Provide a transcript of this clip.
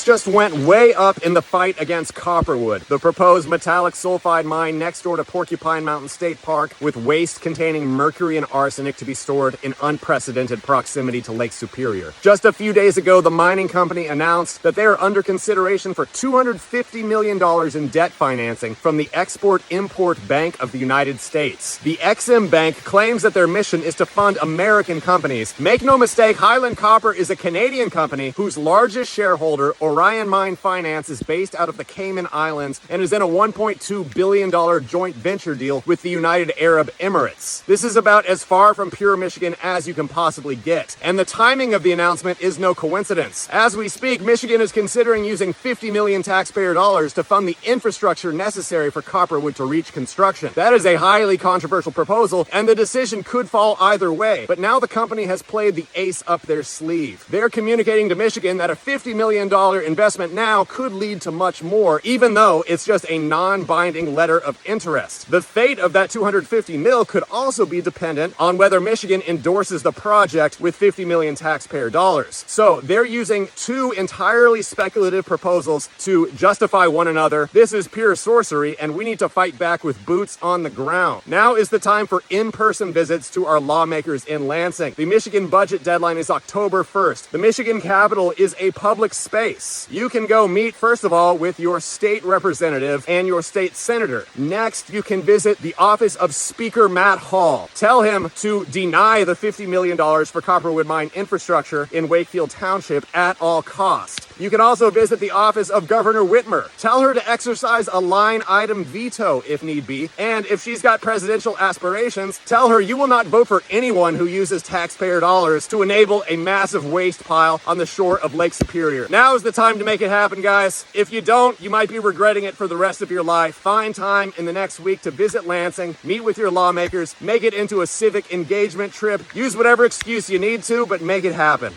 just went way up in the fight against Copperwood, the proposed metallic sulfide mine next door to Porcupine Mountain State Park with waste containing mercury and arsenic to be stored in unprecedented proximity to Lake Superior. Just a few days ago, the mining company announced that they are under consideration for $250 million in debt financing from the Export-Import Bank of the United States. The Exim Bank claims that their mission is to fund American companies. Make no mistake, Highland Copper is a Canadian company whose largest shareholder, Orion Mine Finance, is based out of the Cayman Islands and is in a $1.2 billion joint venture deal with the United Arab Emirates. This is about as far from pure Michigan as you can possibly get. And the timing of the announcement is no coincidence. As we speak, Michigan is considering using $50 million taxpayer dollars to fund the infrastructure necessary for Copperwood to reach construction. That is a highly controversial proposal, and the decision could fall either way. But now the company has played the ace up their sleeve. They're communicating to Michigan that a $50 million investment now could lead to much more, even though it's just a non-binding letter of interest. The fate of that $250 million could also be dependent on whether Michigan endorses the project with $50 million taxpayer dollars. So they're using two entirely speculative proposals to justify one another. This is pure sorcery, and we need to fight back with boots on the ground. Now is the time for in-person visits to our lawmakers in Lansing. The Michigan budget deadline is October 1st. The Michigan Capitol is a public space. You can go meet, first of all, with your state representative and your state senator. Next, you can visit the office of Speaker Matt Hall. Tell him to deny the $50 million for Copperwood Mine infrastructure in Wakefield Township at all cost. You can also visit the office of Governor Whitmer. Tell her to exercise a line item veto if need be. And if she's got presidential aspirations, tell her you will not vote for anyone who uses taxpayer dollars to enable a massive waste pile on the shore of Lake Superior. Now is the time to make it happen, guys. If you don't, you might be regretting it for the rest of your life. Find time in the next week to visit Lansing, meet with your lawmakers, make it into a civic engagement trip. Use whatever excuse you need to, but make it happen.